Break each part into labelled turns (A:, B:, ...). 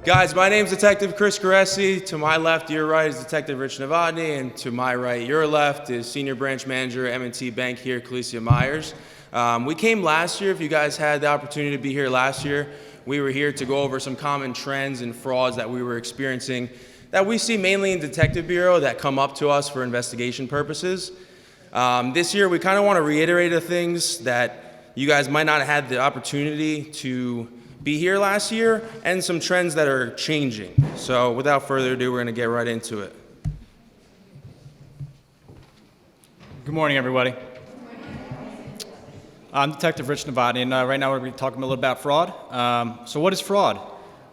A: Guys, my name's Detective Chris Caressi. To my left, your right is Detective Rich Novotny, and to my right, your left is Senior Branch Manager, M&T Bank here, Calicia Myers. We came last year. If you guys had the opportunity to be here last year, we were here to go over some common trends and frauds that we were experiencing that we see mainly in Detective Bureau that come up to us for investigation purposes. This year, we kind of want to reiterate the things that you guys might not have had the opportunity to be here last year, and some trends that are changing. So without further ado, we're going to get right into it.
B: Good morning, everybody. I'm Detective Rich Novotny, and right now we're going to be talking a little about fraud. So what is fraud?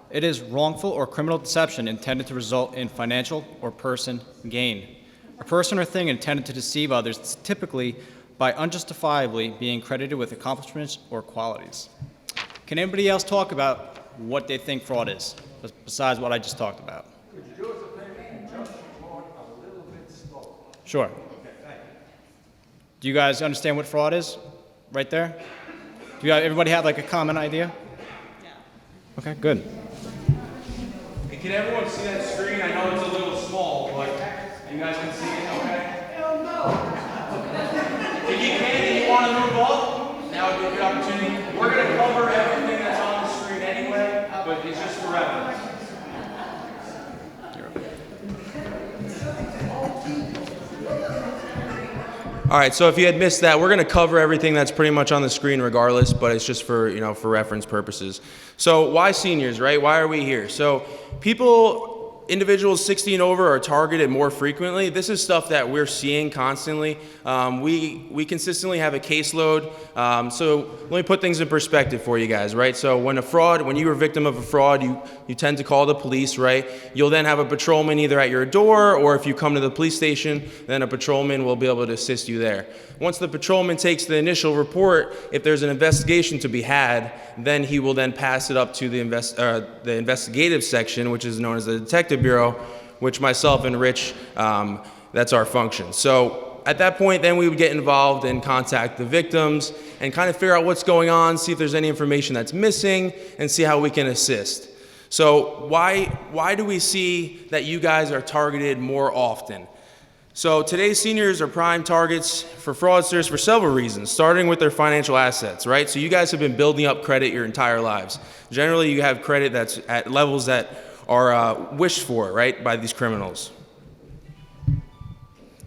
B: It is wrongful or criminal deception intended to result in financial or person gain. A person or thing intended to deceive others, typically by unjustifiably being credited with accomplishments or qualities. Can anybody else talk about what they think fraud is, besides what I just talked about?
C: Could you do us a favor and just record a little bit slow?
B: Sure.
C: Okay, thank you.
B: Do you guys understand what fraud is? Right there? Do everybody have like a common idea? Yeah. Okay, good.
A: Hey, can everyone see that screen? I know it's a little small, but you guys can see it, okay?
C: Hell no!
A: If you can and you want to move up, now would be a good opportunity. We're going to cover everything that's on the screen anyway, but it's just for evidence. All right, so if you had missed that, we're going to cover everything that's pretty much on the screen regardless, but it's just for, for reference purposes. So why seniors, right? Why are we here? So individuals 60 and over are targeted more frequently. This is stuff that we're seeing constantly. We consistently have a caseload. So let me put things in perspective for you guys, right? So when you were a victim of a fraud, you tend to call the police, right? You'll then have a patrolman either at your door, or if you come to the police station, then a patrolman will be able to assist you there. Once the patrolman takes the initial report, if there's an investigation to be had, then he will then pass it up to the investigative section, which is known as the Detective Bureau, which myself and Rich, that's our function. So at that point, then we would get involved and contact the victims and kind of figure out what's going on, see if there's any information that's missing, and see how we can assist. So why do we see that you guys are targeted more often? So today's seniors are prime targets for fraudsters for several reasons, starting with their financial assets, right? So you guys have been building up credit your entire lives. Generally, you have credit that's at levels that are wished for, right, by these criminals.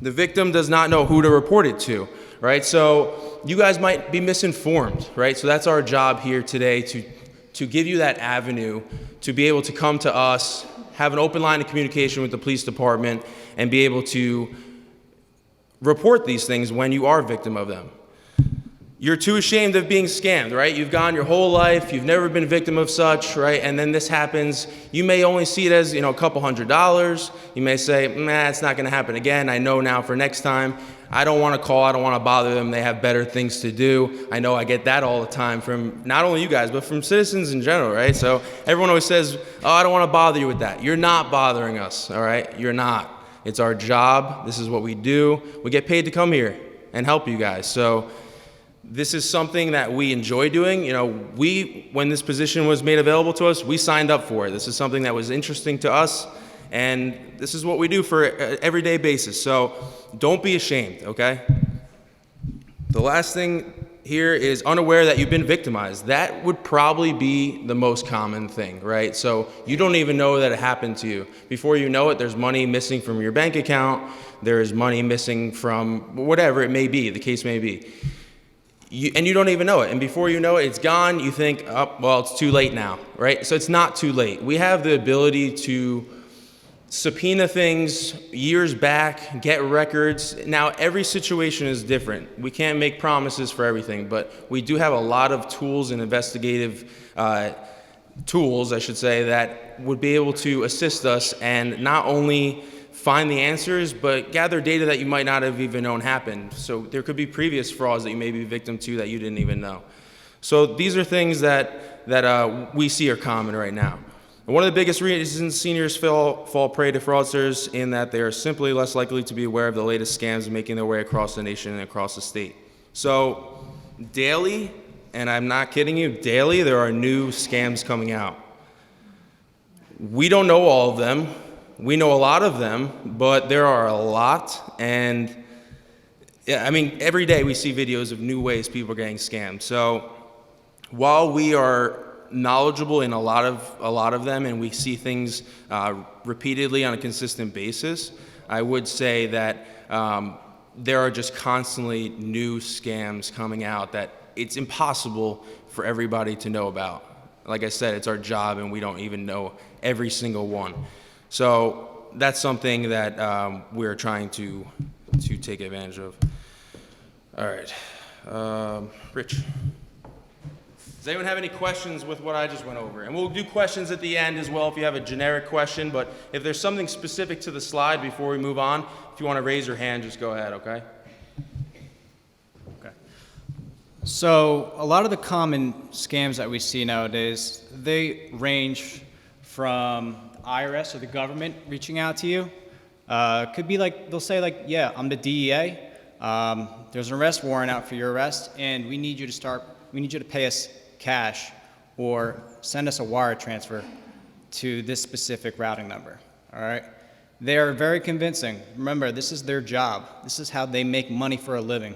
A: The victim does not know who to report it to, right? So you guys might be misinformed, right? So that's our job here today, to give you that avenue to be able to come to us, have an open line of communication with the police department, and be able to report these things when you are a victim of them. You're too ashamed of being scammed, right? You've gone your whole life, you've never been a victim of such, right? And then this happens. You may only see it as, a couple $100s. You may say, nah, it's not gonna happen again. I know now for next time. I don't wanna call, I don't wanna bother them. They have better things to do. I know I get that all the time from not only you guys, but from citizens in general, right? So everyone always says, oh, I don't wanna bother you with that. You're not bothering us, all right? You're not. It's our job. This is what we do. We get paid to come here and help you guys. So this is something that we enjoy doing. When this position was made available to us, we signed up for it. This is something that was interesting to us, and this is what we do for an everyday basis. So don't be ashamed, okay? The last thing here is unaware that you've been victimized. That would probably be the most common thing, right? So you don't even know that it happened to you. Before you know it, there's money missing from your bank account. There's money missing from whatever it may be, the case may be. And you don't even know it. And before you know it, it's gone. You think, oh, well, it's too late now, right? So it's not too late. We have the ability to subpoena things years back, get records. Now, every situation is different. We can't make promises for everything, but we do have a lot of tools and investigative tools, I should say, that would be able to assist us and not only find the answers, but gather data that you might not have even known happened. So there could be previous frauds that you may be victim to that you didn't even know. So these are things that we see are common right now. And one of the biggest reasons seniors fall prey to fraudsters in that they are simply less likely to be aware of the latest scams making their way across the nation and across the state. So daily, and I'm not kidding you, daily there are new scams coming out. We don't know all of them. We know a lot of them, but there are a lot. And yeah, I mean, every day we see videos of new ways people are getting scammed. So while we are knowledgeable in a lot of them, and we see things repeatedly on a consistent basis, I would say that there are just constantly new scams coming out that it's impossible for everybody to know about. Like I said, it's our job, and we don't even know every single one. So that's something that we're trying to take advantage of. All right, Rich. Does anyone have any questions with what I just went over? And we'll do questions at the end as well if you have a generic question, but if there's something specific to the slide before we move on, if you want to raise your hand, just go ahead, okay?
B: Okay. So a lot of the common scams that we see nowadays, they range from IRS or the government reaching out to you. Could be like, they'll say like, yeah, I'm the DEA. There's an arrest warrant out for your arrest, and we need you to pay us cash or send us a wire transfer to this specific routing number, all right? They are very convincing. Remember, this is their job. This is how they make money for a living.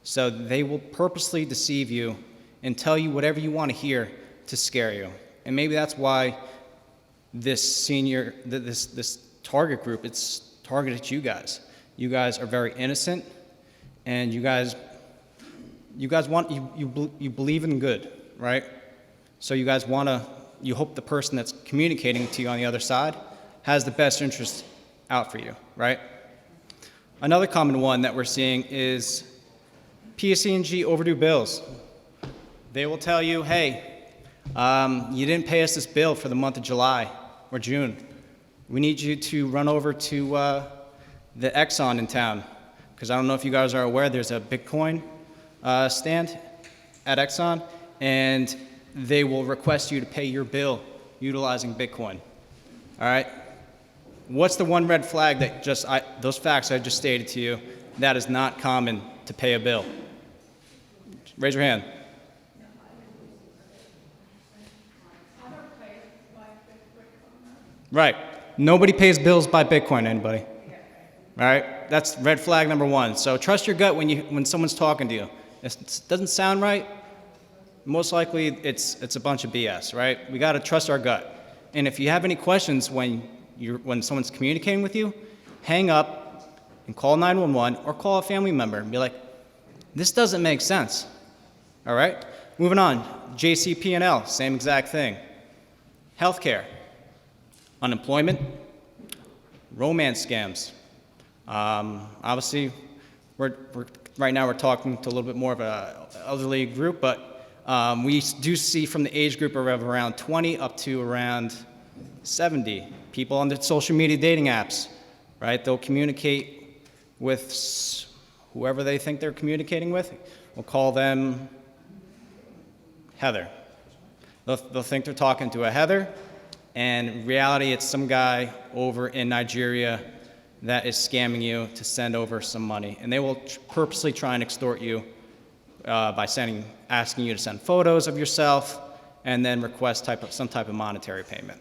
B: So they will purposely deceive you and tell you whatever you want to hear to scare you. And maybe that's why this target group, it's targeted at you guys. You guys are very innocent, and you believe in good, right? So you guys you hope the person that's communicating to you on the other side has the best interest out for you, right? Another common one that we're seeing is PSE&G overdue bills. They will tell you, hey, you didn't pay us this bill for the month of July or June. We need you to run over to the Exxon in town, because I don't know if you guys are aware, there's a Bitcoin stand at Exxon, and they will request you to pay your bill utilizing Bitcoin. All right? What's the one red flag that those facts I just stated to you, that is not common to pay a bill? Raise your hand. Right. Nobody pays bills by Bitcoin, anybody? All right? That's red flag number one. So trust your gut when someone's talking to you. It doesn't sound right, most likely it's a bunch of BS, right? We got to trust our gut. And if you have any questions when someone's communicating with you, hang up and call 911 or call a family member and be like, this doesn't make sense. All right? Moving on. JCP&L, same exact thing. Healthcare, unemployment, romance scams. Obviously, right now we're talking to a little bit more of an elderly group, but we do see from the age group of around 20 up to around 70 people on the social media dating apps, right? They'll communicate with whoever they think they're communicating with. We'll call them Heather. They'll think they're talking to a Heather, and in reality, it's some guy over in Nigeria that is scamming you to send over some money. And they will purposely try and extort you by asking you to send photos of yourself and then request some type of monetary payment.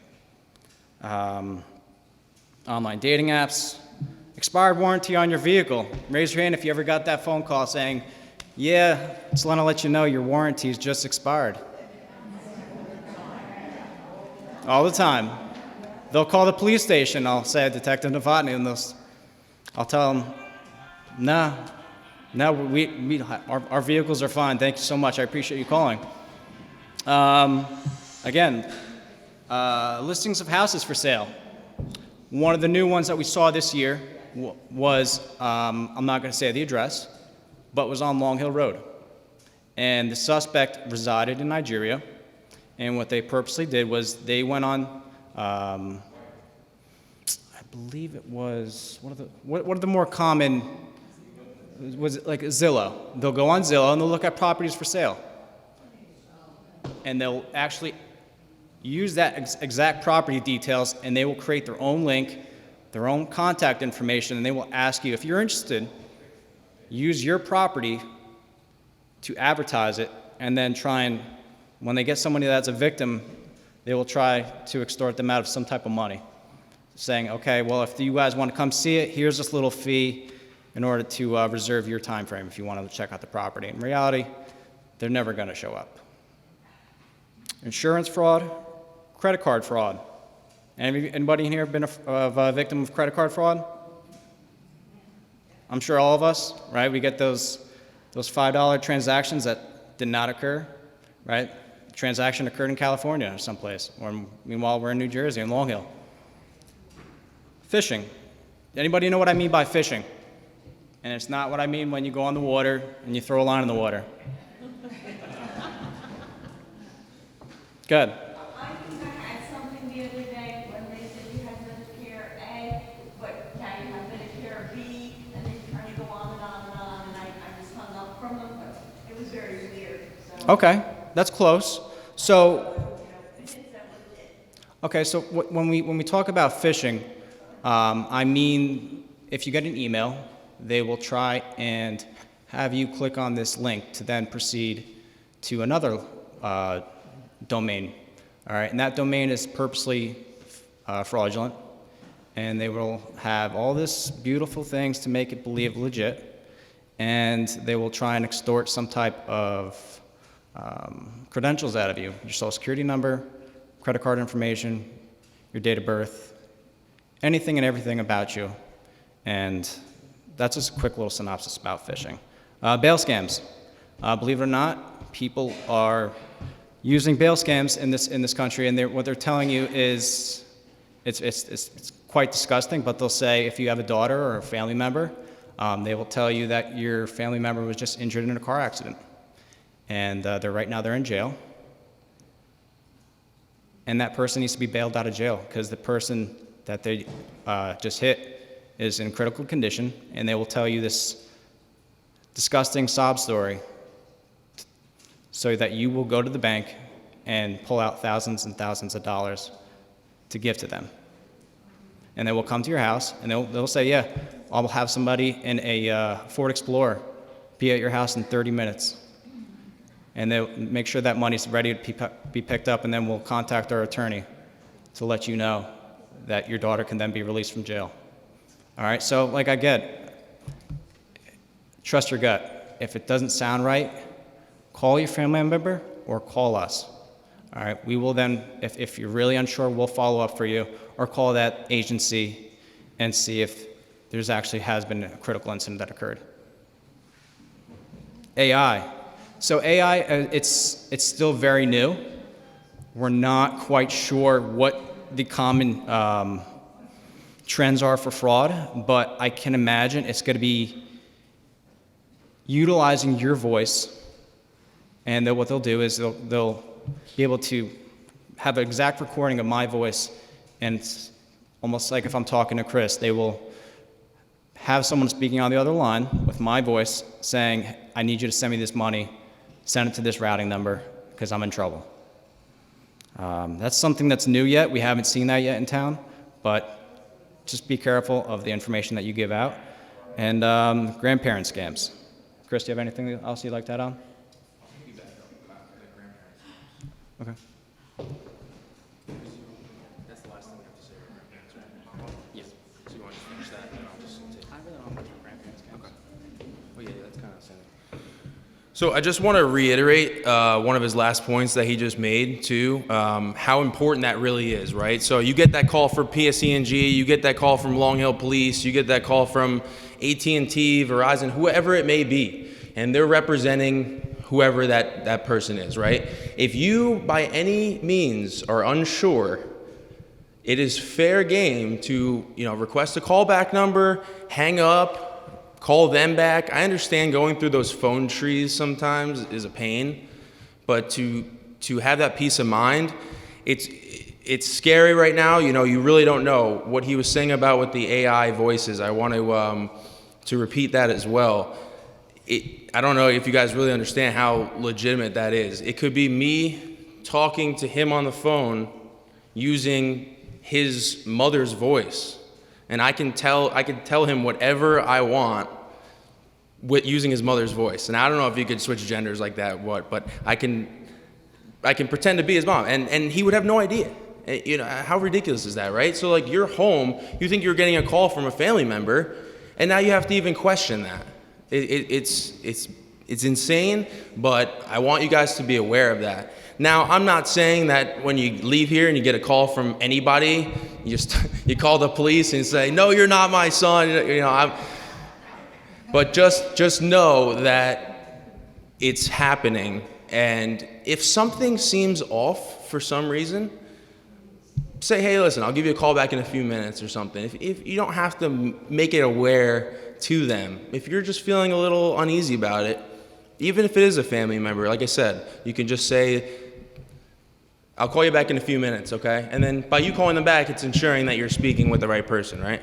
B: Online dating apps, expired warranty on your vehicle. Raise your hand if you ever got that phone call saying, yeah, just want to let you know your warranty is just expired. All the time. They'll call the police station. I'll say, Detective Novotny, and I'll tell them, no, our vehicles are fine. Thank you so much. I appreciate you calling. Again, listings of houses for sale. One of the new ones that we saw this year was, I'm not going to say the address, but was on Long Hill Road. And the suspect resided in Nigeria. And what they purposely did was they went on, I believe it was, what are the more common, was it like Zillow? They'll go on Zillow and they'll look at properties for sale. And they'll actually use that exact property details, and they will create their own link, their own contact information, and they will ask you, if you're interested, use your property to advertise it, and then try and, when they get somebody that's a victim, they will try to extort them out of some type of money, saying, okay, well, if you guys want to come see it, here's this little fee in order to reserve your time frame if you want to check out the property. In reality, they're never going to show up. Insurance fraud, credit card fraud. Anybody in here been a victim of credit card fraud? I'm sure all of us, right? We get those $5 transactions that did not occur, right? The transaction occurred in California or someplace, or meanwhile we're in New Jersey, in Long Hill. Phishing. Anybody know what I mean by phishing? And it's not what I mean when you go on the water and you throw a line in the water. Good.
D: I think I had something the other day when they said you had Medicare A, but now you have Medicare B, and they trying to go on and on and on, and I just hung up from them, but it was very weird, so.
B: Okay, that's close. So, okay, so when we talk about phishing, I mean, if you get an email, they will try and have you click on this link to then proceed to another domain, all right? And that domain is purposely fraudulent, and they will have all this beautiful things to make it believe legit, and they will try and extort some type of credentials out of you, your social security number, credit card information, your date of birth, anything and everything about you. And that's just a quick little synopsis about phishing. Bail scams. Believe it or not, people are using bail scams in this country, and what they're telling you is it's quite disgusting, but they'll say if you have a daughter or a family member, they will tell you that your family member was just injured in a car accident, and right now they're in jail, and that person needs to be bailed out of jail because the person that they just hit is in critical condition, and they will tell you this disgusting sob story so that you will go to the bank and pull out thousands and thousands of dollars to give to them. And they will come to your house, and they'll say, yeah, I'll have somebody in a Ford Explorer be at your house in 30 minutes. And they'll make sure that money's ready to be picked up, and then we'll contact our attorney to let you know that your daughter can then be released from jail. All right, so like I get, trust your gut. If it doesn't sound right, call your family member or call us. All right, we will then, if you're really unsure, we'll follow up for you, or call that agency and see if there's actually has been a critical incident that occurred. AI. So AI, it's still very new. We're not quite sure what the common trends are for fraud, but I can imagine it's going to be utilizing your voice, and what they'll do is they'll be able to have an exact recording of my voice, and it's almost like if I'm talking to Chris, they will have someone speaking on the other line with my voice saying, I need you to send me this money, send it to this routing number, because I'm in trouble. That's something that's new yet. We haven't seen that yet in town, but just be careful of the information that you give out. And grandparent scams. Chris, do you have anything else you'd like to add on? Okay.
A: That's the last thing we have to say about grandparents, right? Yeah. So you want to finish that, and I'll just take.
B: I really don't know about grandparent scams.
A: Okay. Well, yeah, that's kind of similar. So I just want to reiterate one of his last points that he just made too, how important that really is, right? So you get that call for PSE&G, you get that call from Long Hill Police, you get that call from AT&T, Verizon, whoever it may be, and they're representing whoever that person is, right? If you by any means are unsure, it is fair game to request a callback number, hang up, call them back. I understand going through those phone trees sometimes is a pain, but to have that peace of mind, it's scary right now. You really don't know what he was saying about with the AI voices. I want to repeat that as well. I don't know if you guys really understand how legitimate that is. It could be me talking to him on the phone using his mother's voice, and I can tell him whatever I want with using his mother's voice. And I don't know if you could switch genders like that, but I can I can pretend to be his mom, and he would have no idea. You know, how ridiculous is that, right? So like, you're home, you think you're getting a call from a family member, and now you have to even question that. It's insane, but I want you guys to be aware of that. Now, I'm not saying that when you leave here and you get a call from anybody, you call the police and say, no, you're not my son. You know, but just know that it's happening. And if something seems off for some reason, say, hey, listen, I'll give you a call back in a few minutes or something. If you don't have to make it aware to them. If you're just feeling a little uneasy about it, even if it is a family member, like I said, you can just say, I'll call you back in a few minutes, okay? And then by you calling them back, it's ensuring that you're speaking with the right person, right?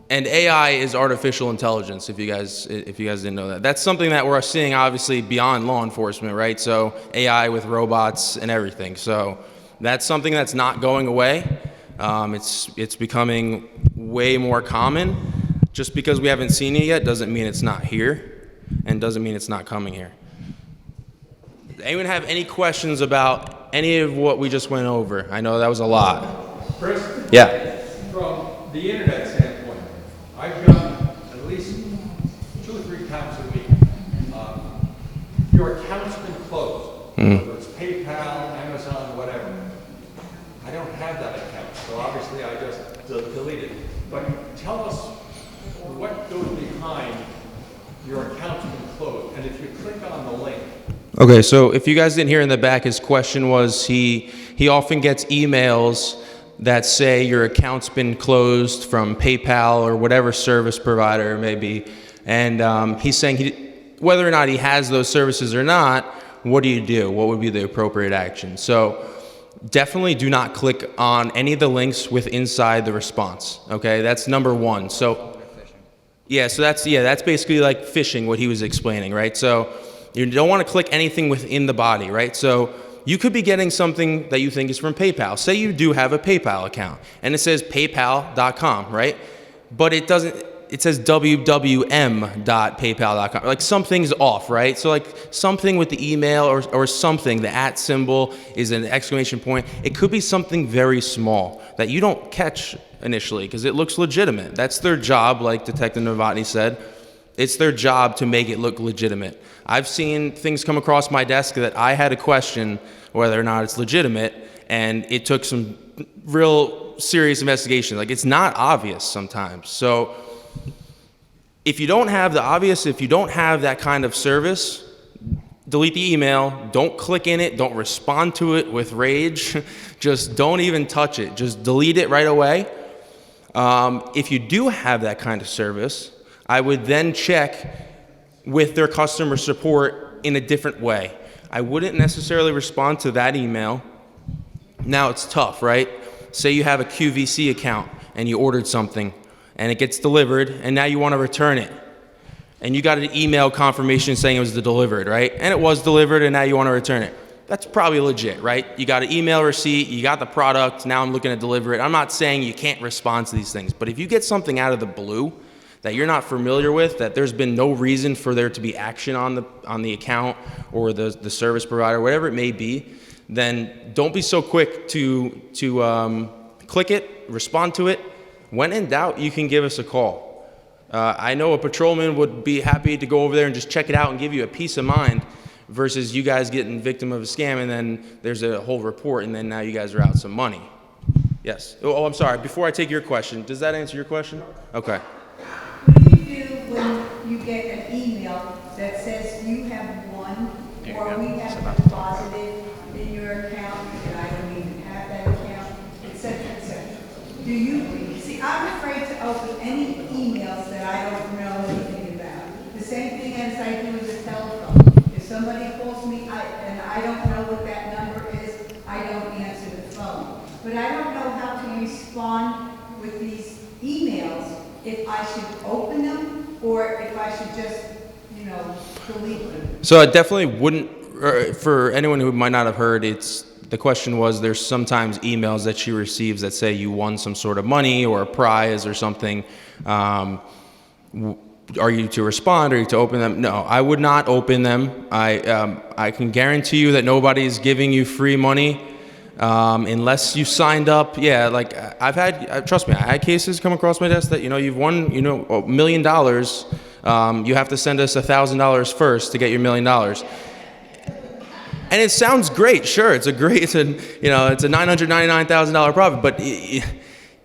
A: And AI is artificial intelligence, if you guys didn't know that. That's something that we're seeing obviously beyond law enforcement, right? So AI with robots and everything. So that's something that's not going away. It's becoming way more common. Just because we haven't seen it yet doesn't mean it's not here, and doesn't mean it's not coming here. Does anyone have any questions about any of what we just went over? I know that was a lot.
C: Chris?
A: Yeah.
C: From the internet standpoint, I've gotten at least 2 or 3 times a week. Your account's been closed, whether it's PayPal, Amazon, whatever. I don't have that account, so obviously I just delete it. But tell us what goes behind your account's been closed, and if you click on the link.
A: Okay, so if you guys didn't hear in the back, his question was he often gets emails that say your account's been closed from PayPal or whatever service provider it may be, and he's saying whether or not he has those services or not, what do you do? What would be the appropriate action? So definitely do not click on any of the links with inside the response. Okay, that's number one. So yeah, so that's basically like phishing, what he was explaining, right? So you don't want to click anything within the body, right? So you could be getting something that you think is from PayPal. Say you do have a PayPal account and it says paypal.com, right? But it doesn't, it says wwm.paypal.com. Like something's off, right? So like something with the email or something, the @ symbol is an exclamation point. It could be something very small that you don't catch initially because it looks legitimate. That's their job, like Detective Novotny said. It's their job to make it look legitimate. I've seen things come across my desk that I had to question whether or not it's legitimate, and it took some real serious investigation. Like, it's not obvious sometimes. So if you don't have the obvious, if you don't have that kind of service, delete the email, don't click in it, don't respond to it with rage, just don't even touch it, just delete it right away. If you do have that kind of service, I would then check with their customer support in a different way. I wouldn't necessarily respond to that email. Now it's tough, right? Say you have a QVC account and you ordered something and it gets delivered and now you want to return it. And you got an email confirmation saying it was delivered, right? And it was delivered and now you want to return it. That's probably legit, right? You got an email receipt, you got the product, now I'm looking to deliver it. I'm not saying you can't respond to these things, but if you get something out of the blue that you're not familiar with, that there's been no reason for there to be action on the account or the service provider, whatever it may be, then don't be so quick to click it, respond to it. When in doubt, you can give us a call. I know a patrolman would be happy to go over there and just check it out and give you a peace of mind versus you guys getting victim of a scam and then there's a whole report and then now you guys are out some money. Yes. Oh, I'm sorry. Before I take your question, does that answer your question? Okay.
E: What do you do when you get an email that says you have won or we have deposited in your account and I don't even have that account, et cetera, et cetera? Do you, see, I'm afraid to open any emails that I don't know anything about. The same thing as I do with the telephone. If somebody calls me and I don't know what that number is, I don't answer the phone. But I don't know how to respond with these emails, if I should open them or if I should just, delete them.
A: So I definitely wouldn't, for anyone who might not have heard, the question was there's sometimes emails that she receives that say you won some sort of money or a prize or something. are you to respond? Are you to open them? No, I would not open them. I can guarantee you that nobody's giving you free money unless you signed up. Yeah, like I've had, trust me, I had cases come across my desk that, you've won, $1 million. You have to send us $1,000 first to get your $1 million. And it sounds great. Sure, it's a $999,000 profit, but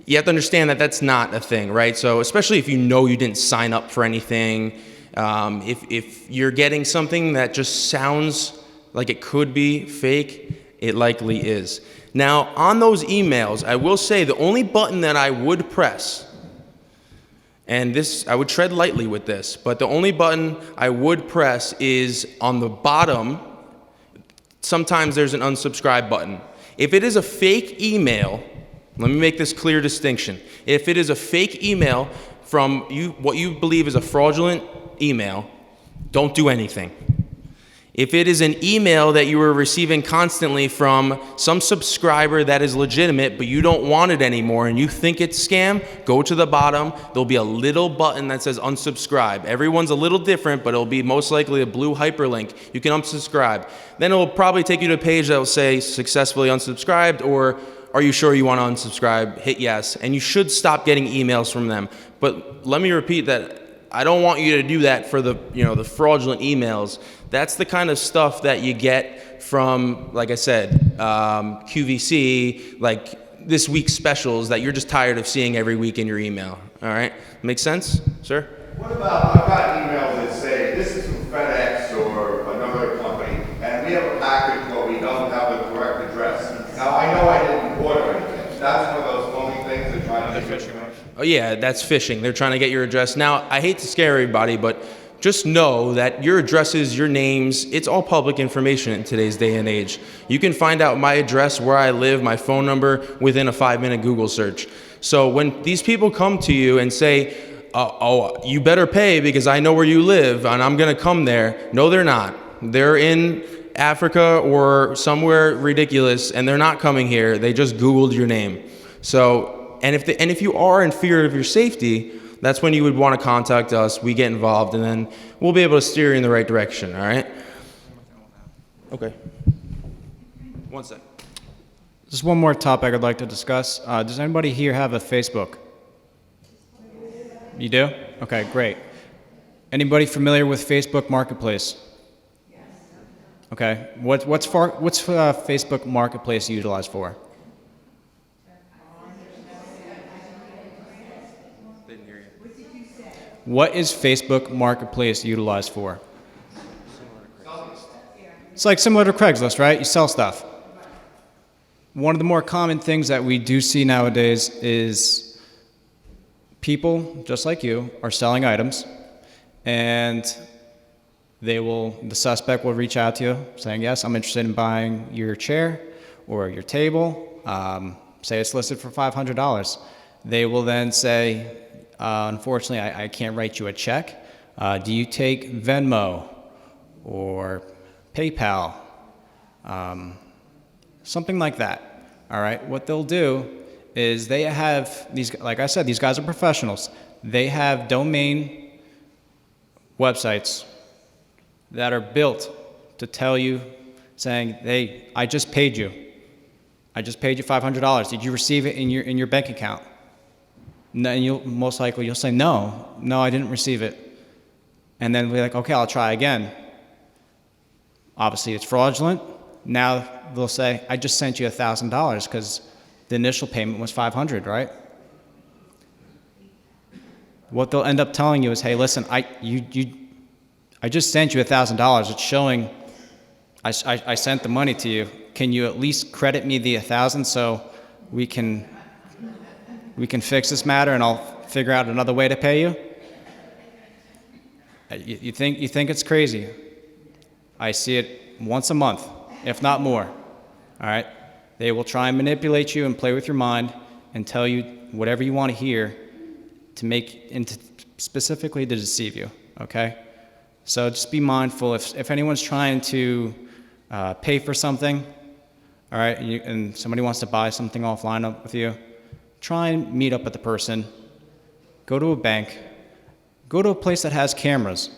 A: you have to understand that that's not a thing, right? So especially if you didn't sign up for anything, if you're getting something that just sounds like it could be fake, it likely is. Now, on those emails, I will say the only button that I would press, and this, I would tread lightly with this, but the only button I would press is on the bottom. Sometimes there's an unsubscribe button. If it is a fake email, let me make this clear distinction. If it is a fake email from what you believe is a fraudulent email, don't do anything. If it is an email that you are receiving constantly from some subscriber that is legitimate, but you don't want it anymore and you think it's scam, go to the bottom. There'll be a little button that says unsubscribe. Everyone's a little different, but it'll be most likely a blue hyperlink. You can unsubscribe. Then it'll probably take you to a page that will say successfully unsubscribed, or are you sure you want to unsubscribe? Hit yes. And you should stop getting emails from them. But let me repeat that I don't want you to do that for the fraudulent emails. That's the kind of stuff that you get from, like I said, QVC, like this week's specials that you're just tired of seeing every week in your email. All right? Make sense, sir?
F: What about, I've got emails that say, this is from FedEx or another company, and we have a package where we don't have the correct address. Now, I know I didn't order anything. That's one of those phony things they're trying to do.
A: Oh yeah, that's phishing. They're trying to get your address. Now, I hate to scare everybody, but just know that your addresses, your names, it's all public information in today's day and age. You can find out my address, where I live, my phone number within a 5-minute Google search. So when these people come to you and say, oh, you better pay because I know where you live and I'm going to come there. No, they're not. They're in Africa or somewhere ridiculous and they're not coming here. They just Googled your name. So, and if you are in fear of your safety, that's when you would want to contact us. We get involved, and then we'll be able to steer you in the right direction, all right? Okay. One sec.
B: Just one more topic I'd like to discuss. Does anybody here have a Facebook? You do? Okay, great. Anybody familiar with Facebook Marketplace? Yes. Okay. What's Facebook Marketplace utilized for? What is Facebook Marketplace utilized for? It's like similar to Craigslist, right? You sell stuff. One of the more common things that we do see nowadays is people, just like you, are selling items, and the suspect will reach out to you saying, yes, I'm interested in buying your chair or your table. Say it's listed for $500. They will then say, unfortunately, I can't write you a check. Do you take Venmo or PayPal? Something like that. All right. What they'll do is they have these, like I said, these guys are professionals. They have domain websites that are built to tell you, saying, hey, I just paid you. I just paid you $500. Did you receive it in your bank account? And you'll most likely you'll say, no, I didn't receive it. And then we're like, okay, I'll try again. Obviously, it's fraudulent. Now they'll say, I just sent you $1,000 because the initial payment was $500, right? What they'll end up telling you is, hey, listen, I just sent you $1,000. It's showing I sent the money to you. Can you at least credit me the $1,000 so we can fix this matter and I'll figure out another way to pay you? You think it's crazy. I see it once a month, if not more. All right? They will try and manipulate you and play with your mind and tell you whatever you want to hear specifically to deceive you, okay? So just be mindful. If anyone's trying to pay for something, all right, and somebody wants to buy something offline with you, try and meet up with the person. Go to a bank. go to a place that has cameras,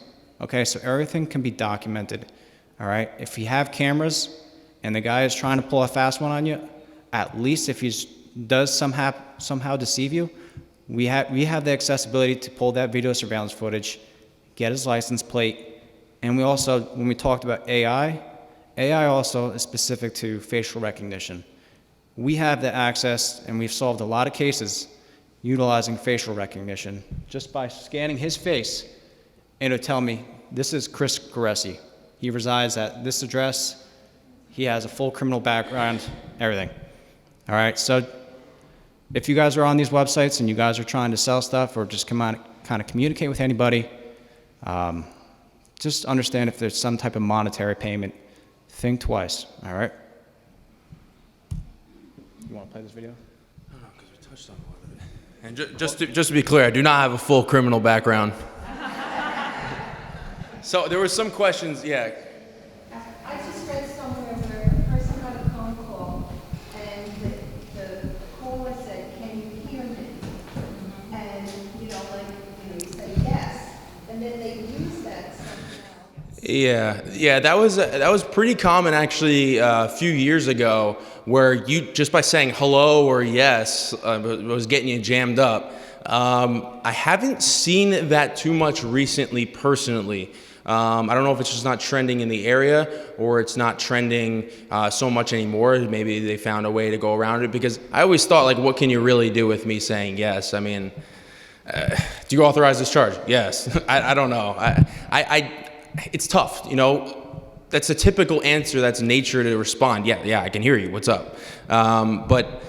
B: okay? So everything can be documented, all right? If you have cameras and the guy is trying to pull a fast one on you, at least if he does somehow deceive you, we have the accessibility to pull that video surveillance footage, get his license plate, and we also, when we talked about AI also is specific to facial recognition. We have the access, and we've solved a lot of cases utilizing facial recognition. Just by scanning his face, it'll tell me, this is Chris Garesi. He resides at this address. He has a full criminal background, everything. All right, so if you guys are on these websites and you guys are trying to sell stuff or just kind of communicate with anybody, just understand if there's some type of monetary payment, think twice, all right? You want to play this video?
A: No, because we touched on a lot of it. And just to be clear, I do not have a full criminal background. So there were some questions, yeah.
E: I just read somewhere where a person got a phone call and the caller said, "Can you hear me?" And, you say yes, and then they use that somehow.
A: Yeah, that was pretty common actually a few years ago, where you just by saying hello or yes was getting you jammed up. I haven't seen that too much recently, personally. I don't know if it's just not trending in the area or it's not trending so much anymore. Maybe they found a way to go around it, because I always thought, like, what can you really do with me saying yes? I mean, do you authorize this charge? Yes. I don't know. It's tough, That's a typical answer. That's nature to respond. Yeah, I can hear you. What's up? But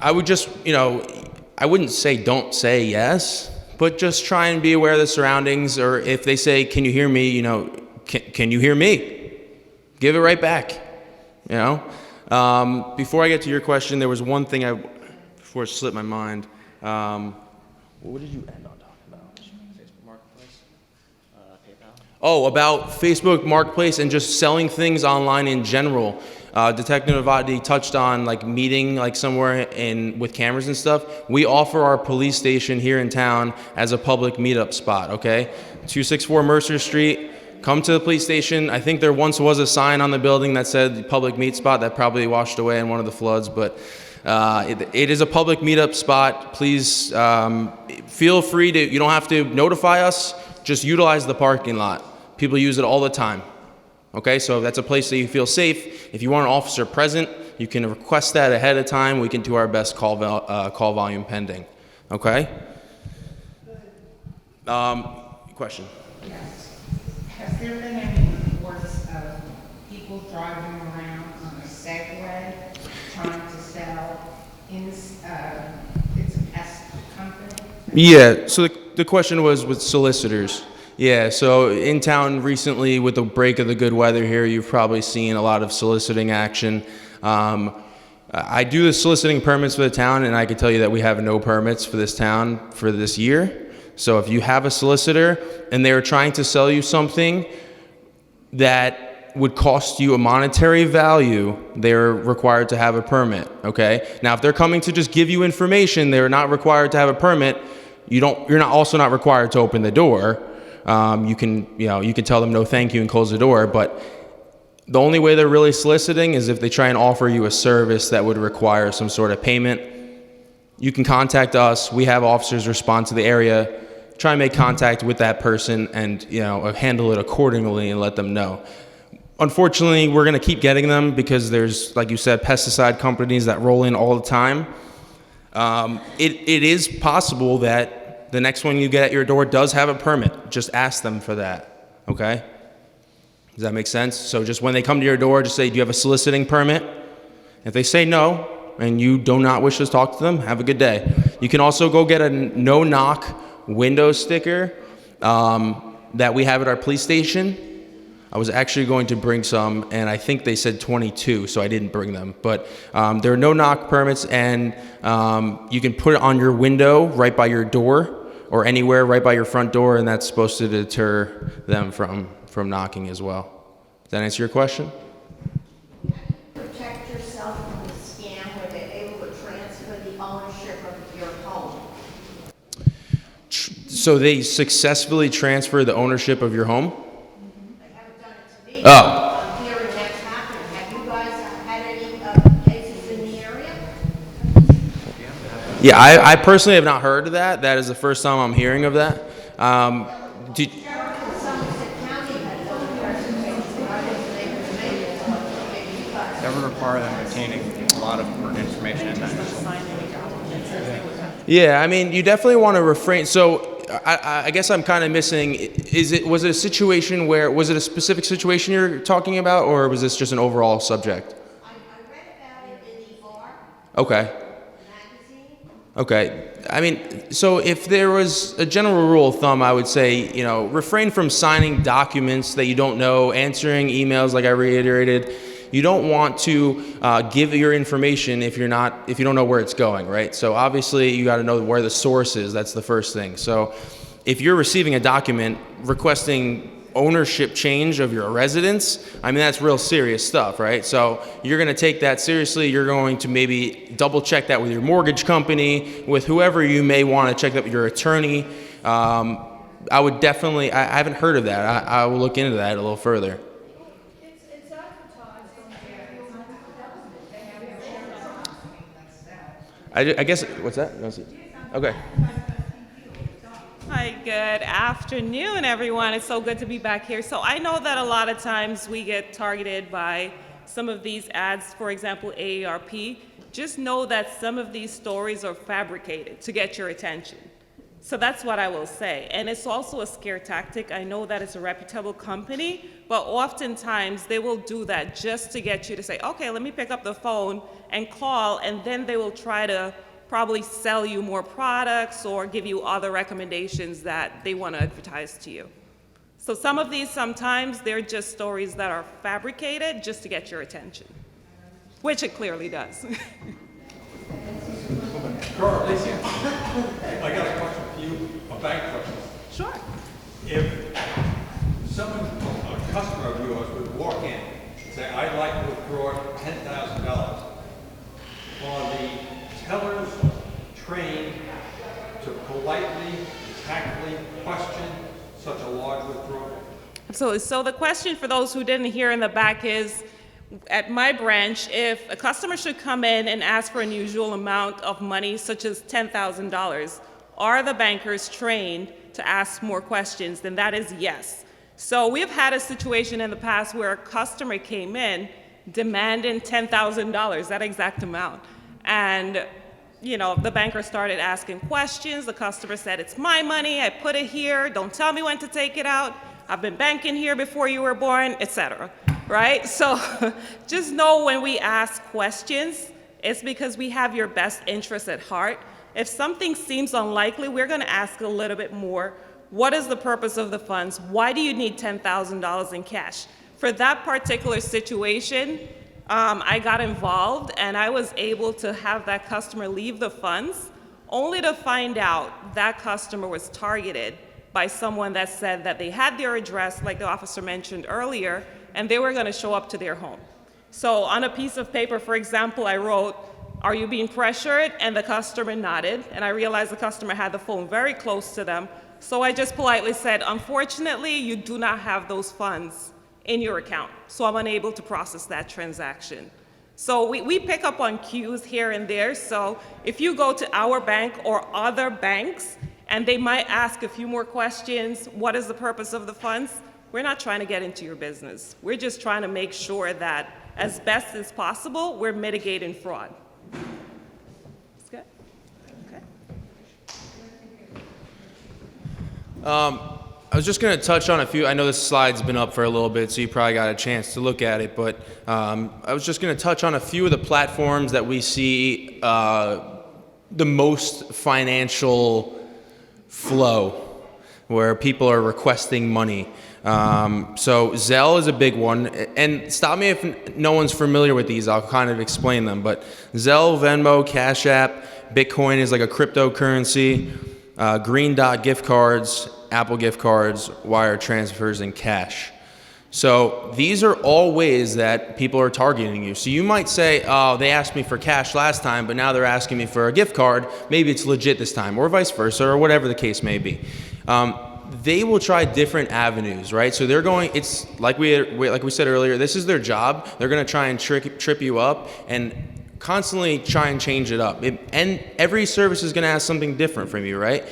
A: I would just, I wouldn't say don't say yes, but just try and be aware of the surroundings. Or if they say, can you hear me? Can you hear me? Give it right back. Before I get to your question, there was one thing before it slipped my mind. What did you end on talking about? Facebook Marketplace? PayPal? Oh, about Facebook Marketplace and just selling things online in general. Detective Novotny touched on meeting somewhere with cameras and stuff. We offer our police station here in town as a public meetup spot, okay? 264 Mercer Street. Come to the police station. I think there once was a sign on the building that said public meet spot that probably washed away in one of the floods, but it is a public meetup spot. Please feel free to, you don't have to notify us, just utilize the parking lot. People use it all the time. Okay, so if that's a place that you feel safe, if you want an officer present, you can request that ahead of time. We can do our best call volume pending. Okay? Question?
G: Yes. Has there been any reports of people driving around on a Segway trying to sell it's a pest company?
A: Yeah, so the question was with solicitors. Yeah, so in town recently, with the break of the good weather here, you've probably seen a lot of soliciting action. I do the soliciting permits for the town, and I can tell you that we have no permits for this town for this year. So if you have a solicitor and they're trying to sell you something that would cost you a monetary value, they're required to have a permit, okay? Now, if they're coming to just give you information, they're not required to have a permit. You're also not required to open the door. You can tell them no thank you and close the door, but the only way they're really soliciting is if they try and offer you a service that would require some sort of payment. You can contact us. We have officers respond to the area, try and make contact with that person, and handle it accordingly and let them know. Unfortunately, we're going to keep getting them because there's, like you said, pesticide companies that roll in all the time. It is possible that the next one you get at your door does have a permit. Just ask them for that, okay? Does that make sense? So just when they come to your door, just say, do you have a soliciting permit? If they say no, and you do not wish to talk to them, have a good day. You can also go get a no-knock window sticker that we have at our police station. I was actually going to bring some, and I think they said 22, so I didn't bring them. But there are no-knock permits, and you can put it on your window right by your door or anywhere right by your front door, and that's supposed to deter them from knocking as well. Does that answer your question?
H: Protect yourself from the scam where they're able to transfer the ownership of your home.
A: So they successfully transfer the ownership of your home?
H: They haven't done it to me.
A: Oh.
H: I'm hearing that's happening. Have you guys had any cases in the area?
A: Yeah, I personally have not heard of that. That is the first time I'm hearing of that. Did,
H: Somerset County had one person taken, I didn't think it was maybe you guys.
B: That would require them obtaining a lot of pertinent information and that.
A: yeah, I mean, you definitely want to refrain. So I guess I'm kind of missing. Was it a situation where, was it a specific situation you're talking about, or was this just an overall subject?
H: I read about it in the R
A: Okay.
H: magazine.
A: Okay. I mean, so if there was a general rule of thumb, I would say, refrain from signing documents that you don't know, answering emails like I reiterated. You don't want to give your information if you don't know where it's going, right? So obviously you got to know where the source is. That's the first thing. So if you're receiving a document requesting ownership change of your residence, I mean, that's real serious stuff, right? So you're going to take that seriously. You're going to maybe double check that with your mortgage company, with whoever you may want to check that with your attorney. I would definitely, I haven't heard of that. I will look into that a little further. I guess, what's that? Okay.
I: Hi, good afternoon, everyone. It's so good to be back here. So I know that a lot of times we get targeted by some of these ads, for example, AARP. Just know that some of these stories are fabricated to get your attention. So that's what I will say. And it's also a scare tactic. I know that it's a reputable company, but oftentimes they will do that just to get you to say, okay, let me pick up the phone and call, and then they will try to probably sell you more products or give you other recommendations that they want to advertise to you. So some of these, sometimes they're just stories that are fabricated just to get your attention, which it clearly does.
C: Carl, listen, I got a question for you, a bank question.
I: Sure.
C: If someone, a customer of yours would walk in and say, I'd like to withdraw $10,000, are the tellers trained to politely, tactfully question such a large withdrawal?
I: Absolutely. So the question for those who didn't hear in the back is, at my branch, if a customer should come in and ask for an unusual amount of money, such as $10,000, are the bankers trained to ask more questions? Then that is yes. So we've had a situation in the past where a customer came in demanding $10,000, that exact amount. And the banker started asking questions. The customer said, it's my money, I put it here, don't tell me when to take it out, I've been banking here before you were born, etc. Right? So just know when we ask questions, it's because we have your best interest at heart. If something seems unlikely, we're going to ask a little bit more. What is the purpose of the funds? Why do you need $10,000 in cash? For that particular situation, I got involved and I was able to have that customer leave the funds, only to find out that customer was targeted by someone that said that they had their address, like the officer mentioned earlier, and they were going to show up to their home. So on a piece of paper, for example, I wrote, are you being pressured? And the customer nodded, and I realized the customer had the phone very close to them. So I just politely said, unfortunately, you do not have those funds in your account, so I'm unable to process that transaction. So we pick up on cues here and there. So if you go to our bank or other banks, and they might ask a few more questions, what is the purpose of the funds? We're not trying to get into your business. We're just trying to make sure that as best as possible, we're mitigating fraud. That's good? Okay.
A: I was just going to touch on a few. I know this slide's been up for a little bit, so you probably got a chance to look at it. But I was just going to touch on a few of the platforms that we see the most financial flow, where people are requesting money. So Zelle is a big one. And stop me if no one's familiar with these. I'll kind of explain them. But Zelle, Venmo, Cash App, Bitcoin is like a cryptocurrency. Green Dot gift cards, Apple gift cards, wire transfers, and cash. So these are all ways that people are targeting you. So you might say, oh, they asked me for cash last time, but now they're asking me for a gift card. Maybe it's legit this time, or vice versa, or whatever the case may be. they will try different avenues, right? So they're going, it's like we said earlier, this is their job. They're going to try and trip you up and constantly try and change it up. And every service is going to ask something different from you, right?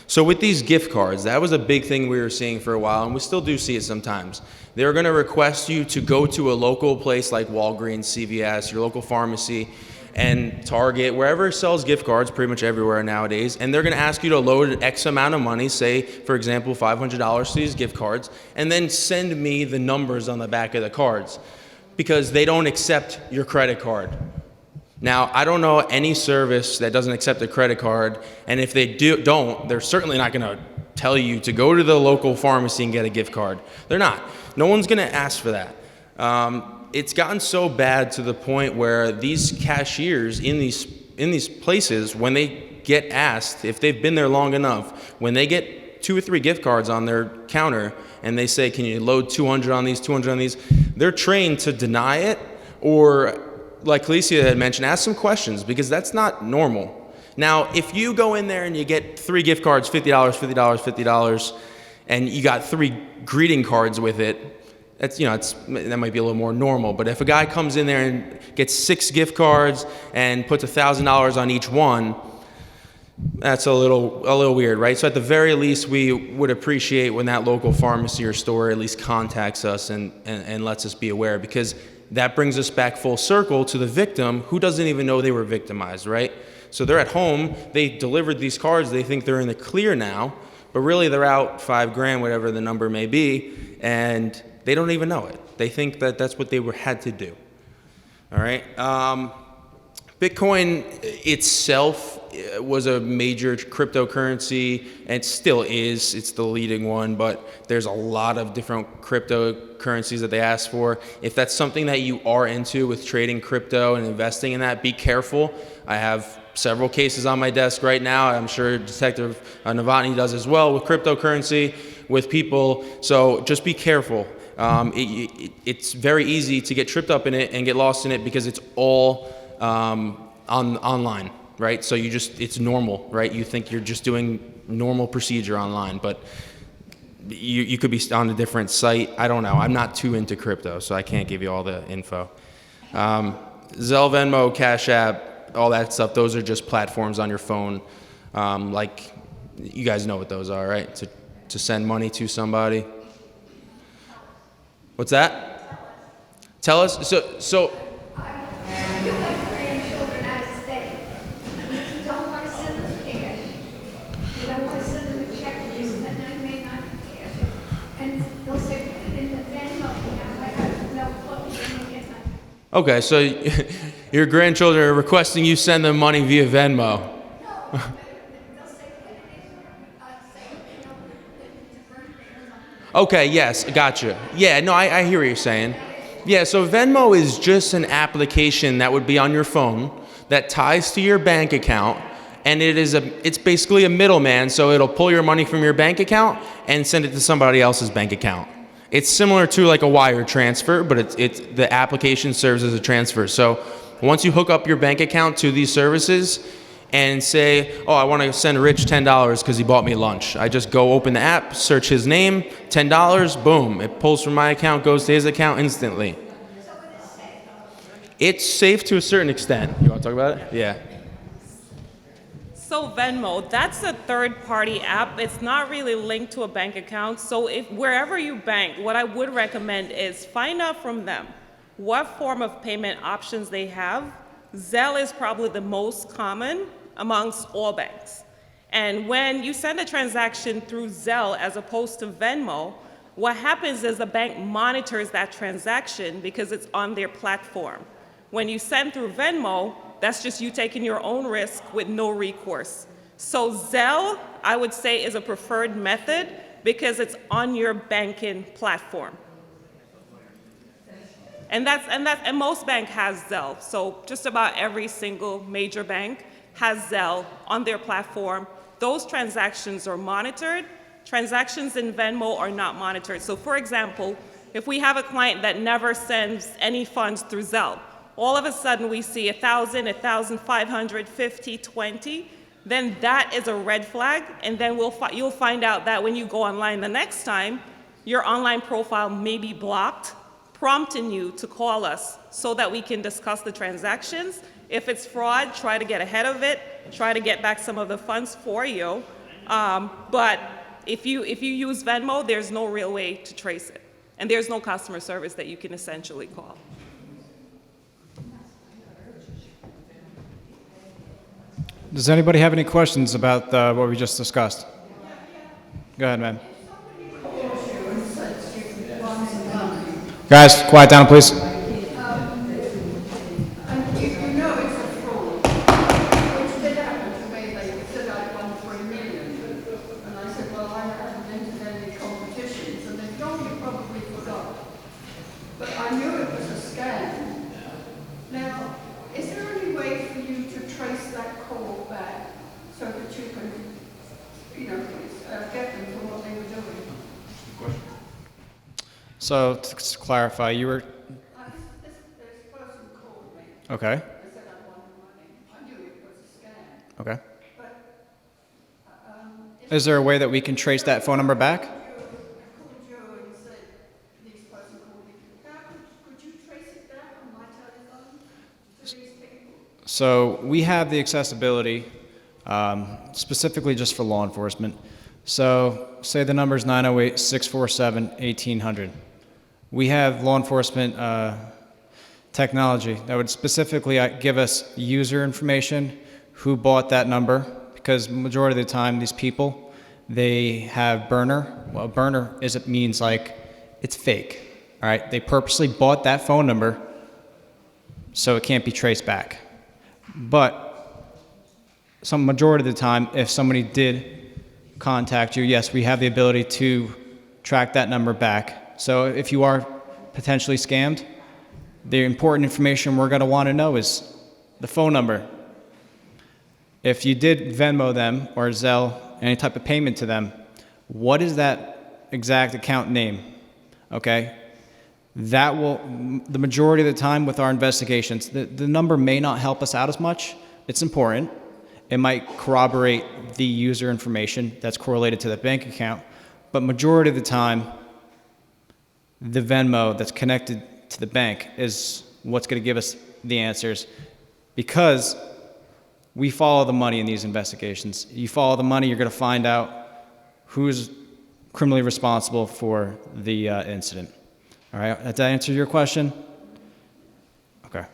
A: So with these gift cards, that was a big thing we were seeing for a while, and we still do see it sometimes. They're going to request you to go to a local place like Walgreens, CVS, your local pharmacy, and Target, wherever sells gift cards, pretty much everywhere nowadays, and they're going to ask you to load X amount of money, say, for example, $500 to these gift cards, and then send me the numbers on the back of the cards, because they don't accept your credit card. Now, I don't know any service that doesn't accept a credit card, and if they don't, they're certainly not going to tell you to go to the local pharmacy and get a gift card. They're not. No one's going to ask for that. It's gotten so bad to the point where these cashiers in these places, when they get asked, if they've been there long enough, when they get 2 or 3 gift cards on their counter and they say, can you load 200 on these, 200 on these, they're trained to deny it, or like Alicia had mentioned, ask some questions, because that's not normal. Now, if you go in there and you get 3 gift cards, $50, $50, $50, and you got 3 greeting cards with it, that might be a little more normal. But if a guy comes in there and gets 6 gift cards and puts $1,000 on each one, that's a little weird, right? So at the very least, we would appreciate when that local pharmacy or store at least contacts us and lets us be aware, because that brings us back full circle to the victim who doesn't even know they were victimized, right? So they're at home, they delivered these cards, they think they're in the clear now, but really they're out $5,000, whatever the number may be, and they don't even know it. They think that that's what they had to do. All right. Bitcoin itself was a major cryptocurrency, and it still is. It's the leading one, but there's a lot of different cryptocurrencies that they ask for. If that's something that you are into with trading crypto and investing in that, be careful. I have several cases on my desk right now. I'm sure Detective Novotny does as well with cryptocurrency, with people. So just be careful. It's very easy to get tripped up in it and get lost in it because it's all online, right? So it's normal, right? You think you're just doing normal procedure online, but you could be on a different site. I don't know. I'm not too into crypto, so I can't give you all the info. Zelle, Venmo, Cash App, all that stuff, those are just platforms on your phone. Like, you guys know what those are, right? To send money to somebody. What's that? Tell us. So.
H: You have grandchildren out of state. You don't want to send them cash. You don't want to send them a check, because then they may not cash. And they'll say, put it in the Venmo account. I have no clue.
A: Okay, so your grandchildren are requesting you send them money via Venmo.
H: No, they'll say, put it in,
A: Okay, yes, gotcha. Yeah, no, I hear what you're saying. Yeah, so Venmo is just an application that would be on your phone that ties to your bank account, and it's basically a middleman, so it'll pull your money from your bank account and send it to somebody else's bank account. It's similar to like a wire transfer, but the application serves as a transfer. So once you hook up your bank account to these services and say, oh, I want to send Rich $10 because he bought me lunch. I just go open the app, search his name, $10, boom. It pulls from my account, goes to his account instantly. It's safe to a certain extent. You want to talk about it? Yeah.
I: So Venmo, that's a third-party app. It's not really linked to a bank account. So wherever you bank, what I would recommend is find out from them what form of payment options they have. Zelle is probably the most common amongst all banks. And when you send a transaction through Zelle as opposed to Venmo, what happens is the bank monitors that transaction because it's on their platform. When you send through Venmo, that's just you taking your own risk with no recourse. So Zelle, I would say, is a preferred method because it's on your banking platform. And most banks has Zelle. So just about every single major bank has Zelle on their platform. Those transactions are monitored. Transactions in Venmo are not monitored. So for example, if we have a client that never sends any funds through Zelle, all of a sudden we see 1,000, 1,500, 50, 20. then that is a red flag, and then you'll find out that when you go online the next time, your online profile may be blocked, prompting you to call us so that we can discuss the transactions. If it's fraud, try to get ahead of it, try to get back some of the funds for you. But if you use Venmo, there's no real way to trace it. And there's no customer service that you can essentially call.
B: Does anybody have any questions about what we just discussed? Go ahead, ma'am. Guys, quiet down, please.
G: And you know it's a fraud. Which did happen to me. They said I'd won 3 million. And I said, well, I haven't entered any competitions. And they told me probably forgot. But I knew it was a scam. Now, is there any way for you to trace that call back so that you can, get them for what they were doing?
B: So, to clarify, you were...
G: This person called me.
B: Okay,
G: They said I wanted money. I knew it was a scam.
B: okay.
G: But
B: Is there a way that we can trace that phone number back?
G: I called you and said, this person called me. Could you trace it back on my telephone to these people?
B: So we have the accessibility specifically just for law enforcement. So say the number is 908-647-1800. We have law enforcement technology that would specifically give us user information, who bought that number, because majority of the time these people, they have burner. Well, burner means like it's fake, all right? They purposely bought that phone number so it can't be traced back. But some majority of the time, if somebody did contact you, yes, we have the ability to track that number back. So if you are potentially scammed, the important information we're going to want to know is the phone number. If you did Venmo them or Zelle, any type of payment to them, what is that exact account name? Okay? That will, the majority of the time with our investigations, the number may not help us out as much. It's important. It might corroborate the user information that's correlated to that bank account, but majority of the time, the Venmo that's connected to the bank is what's going to give us the answers, because we follow the money in these investigations. You follow the money, you're going to find out who's criminally responsible for the incident. All right, did that answer your question? Okay.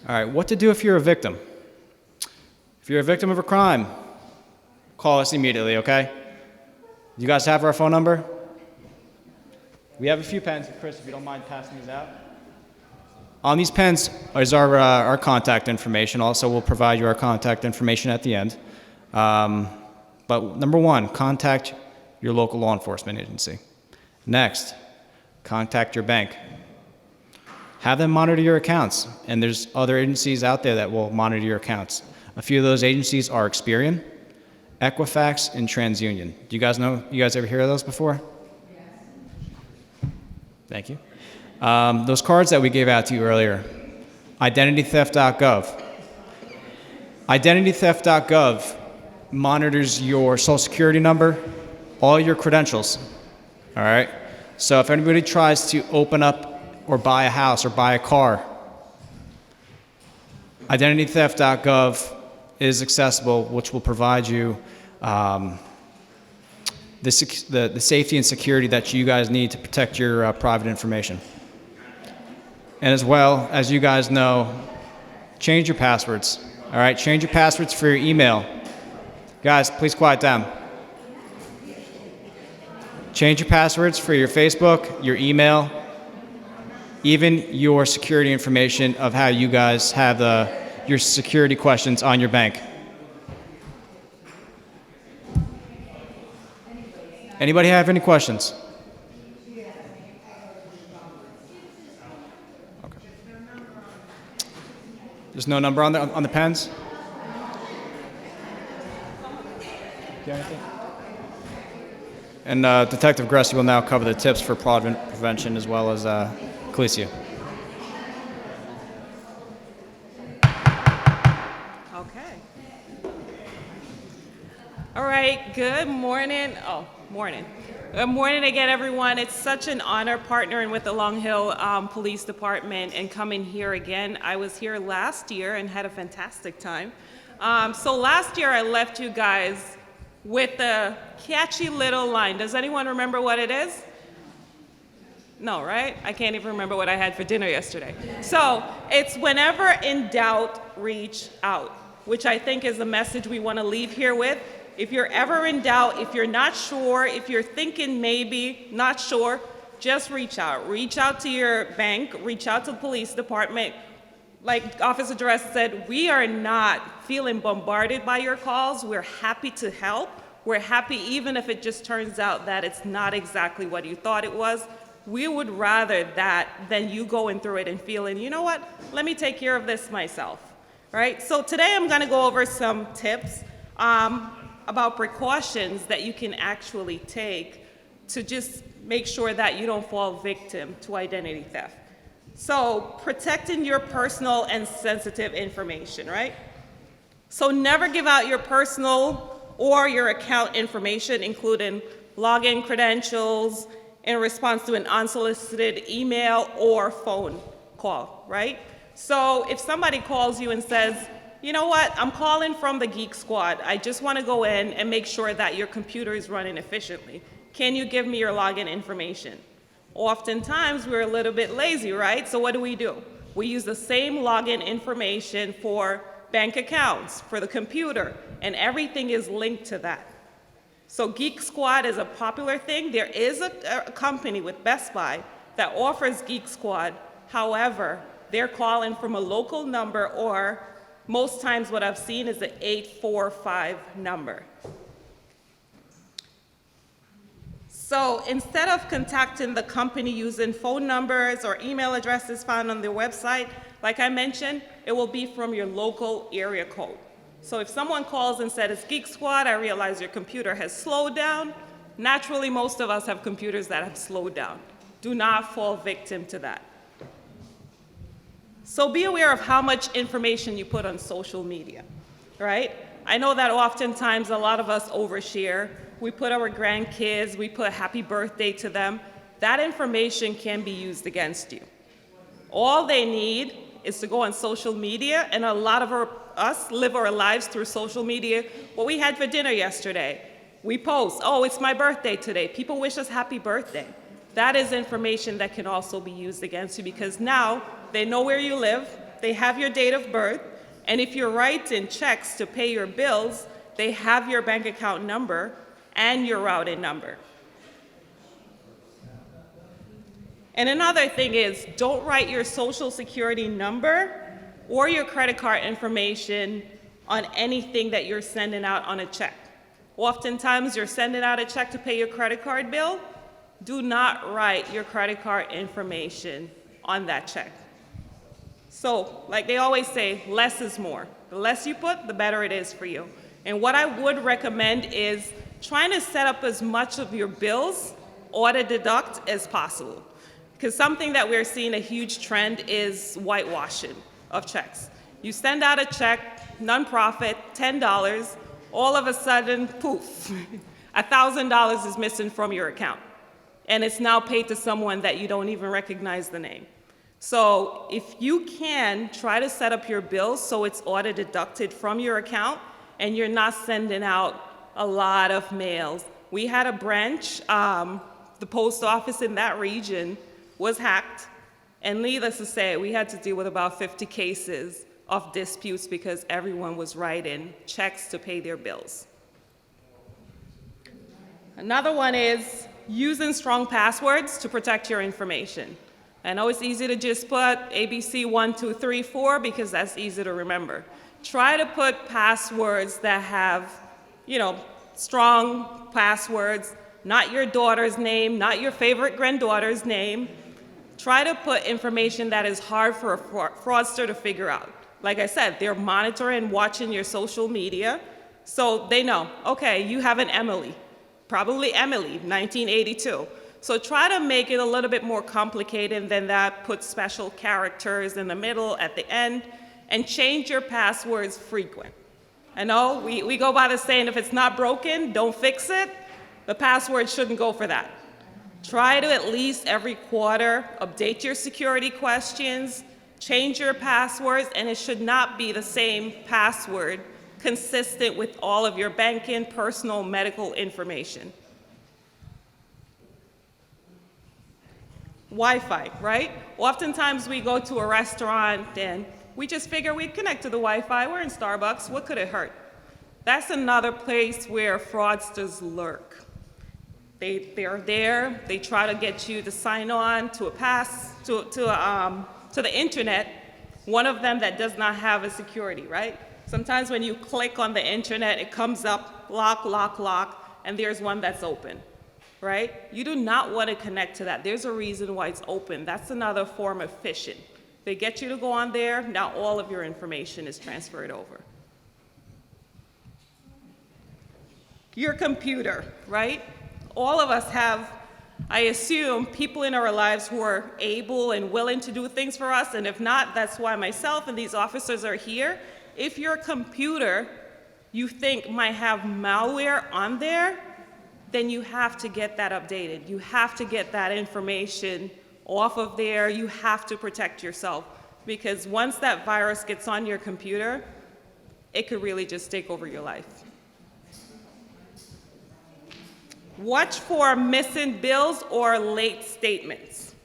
B: All right, what to do if you're a victim? If you're a victim of a crime, call us immediately, okay? You guys have our phone number? We have a few pens. Chris, if you don't mind passing these out. On these pens is our contact information. Also, we'll provide you our contact information at the end. But number one, contact your local law enforcement agency. Next, contact your bank. Have them monitor your accounts. And there's other agencies out there that will monitor your accounts. A few of those agencies are Experian, Equifax, and TransUnion. Do you guys know, you guys ever hear of those before? Yes. Thank you. Those cards that we gave out to you earlier, identitytheft.gov. Identitytheft.gov monitors your social security number, all your credentials, all right? So if anybody tries to open up or buy a house or buy a car, identitytheft.gov is accessible, which will provide you the safety and security that you guys need to protect your private information. And as well, as you guys know, change your passwords, all right? Change your passwords for your email. Guys, please quiet down. Change your passwords for your Facebook, your email, even your security information of how you guys have your security questions on your bank. Anybody have any questions? Okay. There's no number on the pens? Do you have anything? And Detective Gressy will now cover the tips for fraud prevention as well as Calicia.
I: Okay. right, good morning. Oh, morning. Good morning again, everyone. It's such an honor partnering with the Long Hill Police Department and coming here again. I was here last year and had a fantastic time. So last year I left you guys with a catchy little line. Does anyone remember what it is? No, right? I can't even remember what I had for dinner yesterday. So it's whenever in doubt, reach out, which I think is the message we want to leave here with. If you're ever in doubt, if you're not sure, if you're thinking maybe, not sure, just reach out. Reach out to your bank, reach out to the police department. Like Officer Duress said, we are not feeling bombarded by your calls. We're happy to help. We're happy even if it just turns out that it's not exactly what you thought it was. We would rather that than you going through it and feeling, you know what, let me take care of this myself, right? So today I'm gonna go over some tips about precautions that you can actually take to just make sure that you don't fall victim to identity theft. So protecting your personal and sensitive information, right? So never give out your personal or your account information, including login credentials, in response to an unsolicited email or phone call, right? So if somebody calls you and says, you know what, I'm calling from the Geek Squad. I just want to go in and make sure that your computer is running efficiently. Can you give me your login information? Oftentimes, we're a little bit lazy, right? So what do? We use the same login information for bank accounts, for the computer, and everything is linked to that. So Geek Squad is a popular thing. There is a company with Best Buy that offers Geek Squad. However, they're calling from a local number, or most times what I've seen is an 845 number. So instead of contacting the company using phone numbers or email addresses found on their website, like I mentioned, it will be from your local area code. So if someone calls and said, it's Geek Squad, I realize your computer has slowed down. Naturally, most of us have computers that have slowed down. Do not fall victim to that. So be aware of how much information you put on social media, right? I know that oftentimes a lot of us overshare. We put our grandkids, we put happy birthday to them. That information can be used against you. All they need is to go on social media, and a lot of us live our lives through social media. What we had for dinner yesterday, we post, oh, it's my birthday today. People wish us happy birthday. That is information that can also be used against you, because now they know where you live, they have your date of birth, and if you're writing checks to pay your bills, they have your bank account number and your routing number. And another thing is, don't write your social security number or your credit card information on anything that you're sending out on a check. Oftentimes, you're sending out a check to pay your credit card bill. Do not write your credit card information on that check. So, like they always say, less is more. The less you put, the better it is for you. And what I would recommend is trying to set up as much of your bills auto deduct as possible. Because something that we're seeing a huge trend is whitewashing of checks. You send out a check, nonprofit, $10, all of a sudden, poof, $1,000 is missing from your account. And it's now paid to someone that you don't even recognize the name. So if you can, try to set up your bills so it's auto deducted from your account and you're not sending out a lot of mails. We had a branch, the post office in that region was hacked, and needless to say, we had to deal with about 50 cases of disputes because everyone was writing checks to pay their bills. Another one is using strong passwords to protect your information. I know it's easy to just put ABC 1, 2, 3, 4 because that's easy to remember. Try to put passwords that have, strong passwords, not your daughter's name, not your favorite granddaughter's name. Try to put information that is hard for a fraudster to figure out. Like I said, they're monitoring, watching your social media, so they know, okay, you have an Emily, probably Emily, 1982. So try to make it a little bit more complicated than that. Put special characters in the middle, at the end, and change your passwords frequent. I know we go by the saying, if it's not broken, don't fix it. The password shouldn't go for that. Try to at least every quarter update your security questions, change your passwords, and it should not be the same password consistent with all of your banking, personal, medical information. Wi-Fi, right? Oftentimes we go to a restaurant and we just figure we'd connect to the Wi-Fi. We're in Starbucks, what could it hurt? That's another place where fraudsters lurk. They're there, they try to get you to sign on to the internet, one of them that does not have a security, right? Sometimes when you click on the internet, it comes up, lock, lock, lock, and there's one that's open, right? You do not want to connect to that. There's a reason why it's open. That's another form of phishing. They get you to go on there, now all of your information is transferred over. Your computer, right? All of us have, I assume, people in our lives who are able and willing to do things for us, and if not, that's why myself and these officers are here. If your computer, you think might have malware on there, then you have to get that updated. You have to get that information off of there. You have to protect yourself, because once that virus gets on your computer, it could really just take over your life. Watch for missing bills or late statements,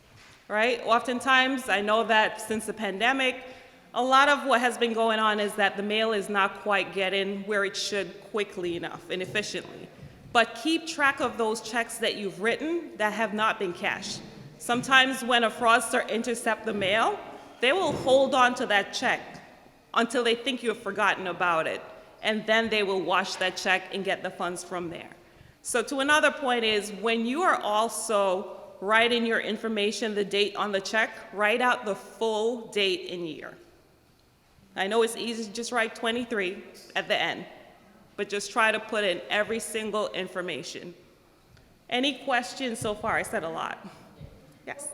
I: right? Oftentimes, I know that since the pandemic, a lot of what has been going on is that the mail is not quite getting where it should quickly enough and efficiently. But keep track of those checks that you've written that have not been cashed. Sometimes when a fraudster intercepts the mail, they will hold on to that check until they think you have forgotten about it, and then they will wash that check and get the funds from there. So to another point is, when you are also writing your information, the date on the check, write out the full date and year. I know it's easy to just write 23 at the end, but just try to put in every single information. Any questions so far? I said a lot. Yes?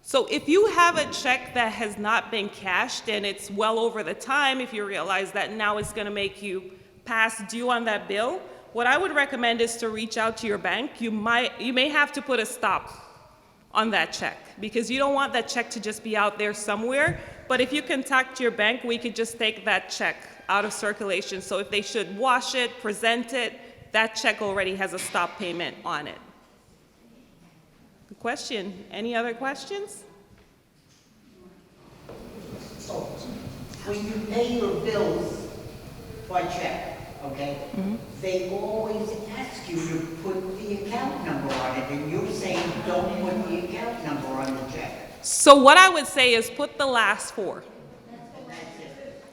I: So if you have a check that has not been cashed and it's well over the time, if you realize that now it's going to make you past due on that bill, what I would recommend is to reach out to your bank. You may have to put a stop on that check, because you don't want that check to just be out there somewhere. But if you contact your bank, we could just take that check out of circulation. So if they should wash it, present it, that check already has a stop payment on it. Good question. Any other questions?
J: When you pay your bills by check, okay, they always ask you to put the account number on it, and you're saying don't put the account number on the check.
I: So what I would say is put the last four.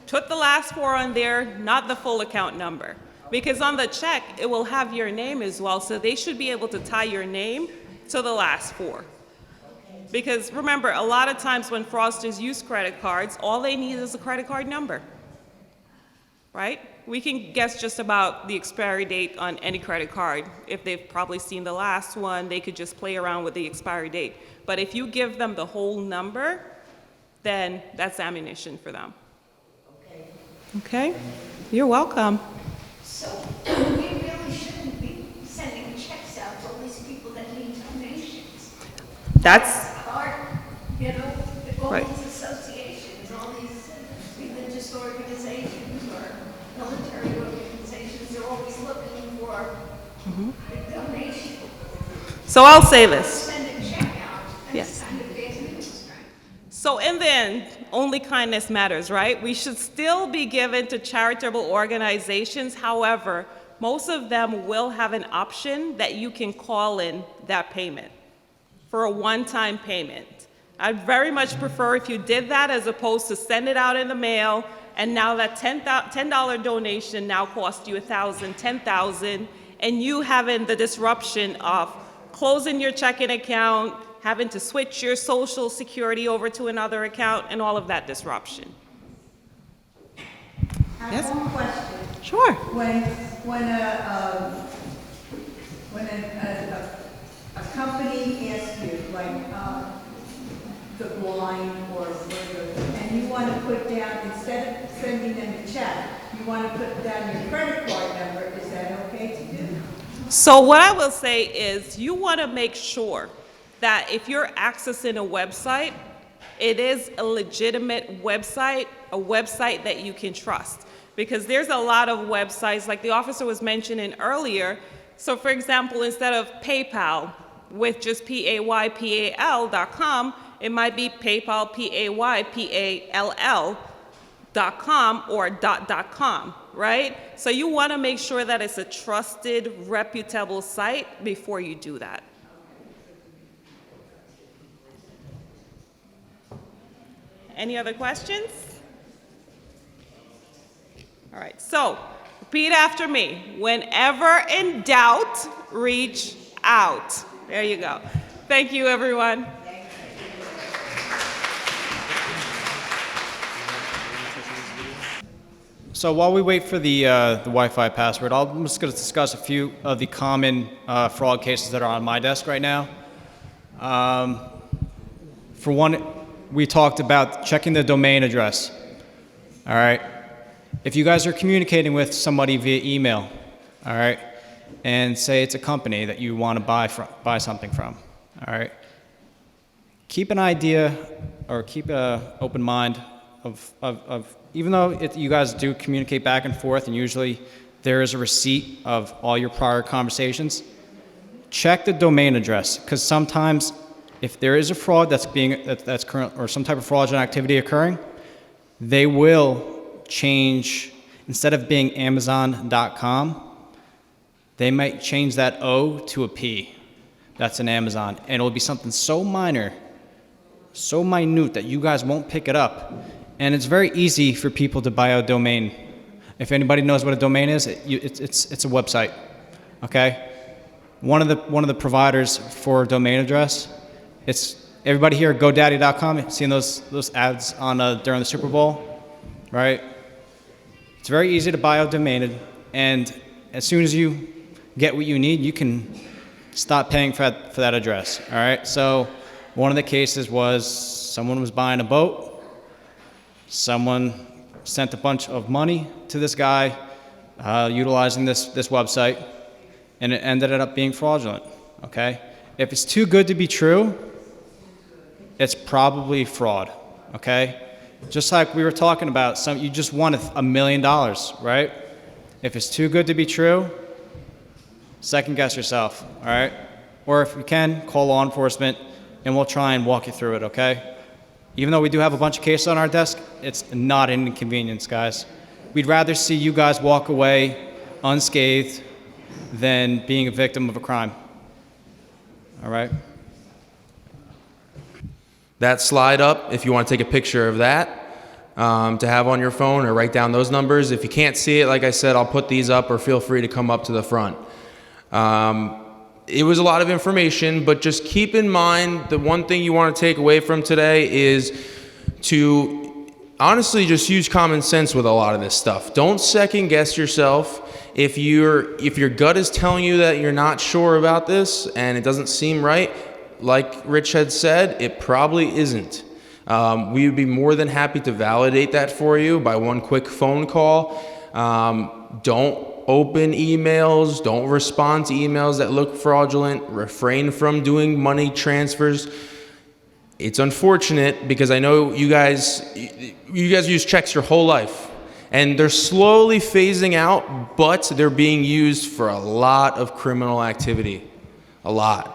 I: Put the last four on there, not the full account number. Because on the check, it will have your name as well, so they should be able to tie your name to the last four. Because remember, a lot of times when fraudsters use credit cards, all they need is a credit card number, right? We can guess just about the expiry date on any credit card. If they've probably seen the last one, they could just play around with the expiry date. But if you give them the whole number, then that's ammunition for them. Okay? You're welcome.
H: So we really shouldn't be sending checks out to all these people that need donations.
I: That's
H: Hard, you know, all
I: Right.
H: these associations, all these religious organizations or military organizations, they're always looking for a donation.
I: so I'll say this.
H: Send a check out.
I: Yes.
H: That's kind of business, right?
I: So in the end, only kindness matters, right? We should still be given to charitable organizations. However, most of them will have an option that you can call in that payment for a one-time payment. I'd very much prefer if you did that as opposed to send it out in the mail, and now that $10 donation now costs you $1,000, $10,000, and you having the disruption of closing your checking account, having to switch your Social Security over to another account, and all of that disruption.
E: I
I: Yes?
E: have one question.
I: Sure.
E: When a company asks you, like, the line or the, and you want to put down, instead of sending them a check, you want to put down your credit card number, is that okay to do?
I: So what I will say is you want to make sure that if you're accessing a website, it is a legitimate website, a website that you can trust. Because there's a lot of websites, like the officer was mentioning earlier. So for example, instead of PayPal with just PAYPAL.com, it might be PayPal, PAYPALL.com or .com, right? So you want to make sure that it's a trusted, reputable site before you do that. Any other questions? All right, so repeat after me. Whenever in doubt, reach out. There you go. Thank you, everyone.
B: So while we wait for the Wi-Fi password, I'm just going to discuss a few of the common fraud cases that are on my desk right now. For one, we talked about checking the domain address. All right. If you guys are communicating with somebody via email, all right, and say it's a company that you want to buy something from, all right, keep an idea or keep an open mind of even though you guys do communicate back and forth, and usually there is a receipt of all your prior conversations, check the domain address, because sometimes if there is a fraud that's current or some type of fraudulent activity occurring, they will change, instead of being Amazon.com, they might change that O to a P. That's an Amazon, and it'll be something so minor, so minute that you guys won't pick it up. And it's very easy for people to buy a domain. If anybody knows what a domain is, it's a website. Okay, one of the providers for a domain address. It's everybody here at GoDaddy.com. Seen those ads on during the Super Bowl, right? It's very easy to buy a domain, and as soon as you get what you need, you can stop paying for that address. All right. So one of the cases was someone was buying a boat. Someone sent a bunch of money to this guy utilizing this website, and it ended up being fraudulent. Okay. If it's too good to be true, it's probably fraud. Okay. Just like we were talking about, you just won $1 million, right? If it's too good to be true, second guess yourself, all right? Or if you can, call law enforcement, and we'll try and walk you through it, okay? Even though we do have a bunch of cases on our desk, it's not an inconvenience, guys. We'd rather see you guys walk away unscathed than being a victim of a crime, all right?
A: That slide up, if you want to take a picture of that, to have on your phone or write down those numbers. If you can't see it, like I said, I'll put these up, or feel free to come up to the front. It was a lot of information, but just keep in mind the one thing you want to take away from today is to honestly just use common sense with a lot of this stuff. Don't second guess yourself. If your gut is telling you that you're not sure about this and it doesn't seem right, like Rich had said, it probably isn't. We would be more than happy to validate that for you by one quick phone call. Don't open emails. Don't respond to emails that look fraudulent. Refrain from doing money transfers. It's unfortunate because I know you guys use checks your whole life, and they're slowly phasing out, but they're being used for a lot of criminal activity, a lot.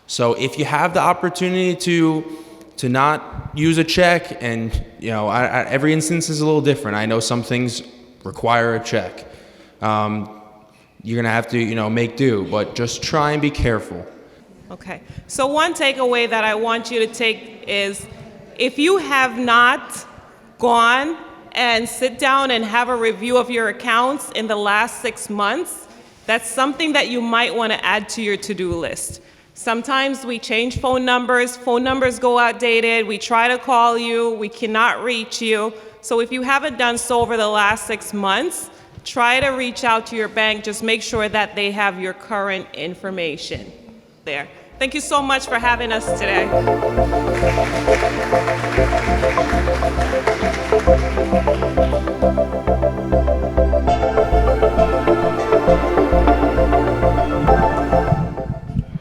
A: So if you have the opportunity to not use a check, and every instance is a little different. I know some things require a check. You're gonna have to make do, but just try and be careful.
I: Okay, so one takeaway that I want you to take is if you have not gone and sit down and have a review of your accounts in the last 6 months, that's something that you might want to add to your to-do list. Sometimes we change phone numbers go outdated, we try to call you, we cannot reach you. So if you haven't done so over the last 6 months, try to reach out to your bank, just make sure that they have your current information there. Thank you so much for having us today.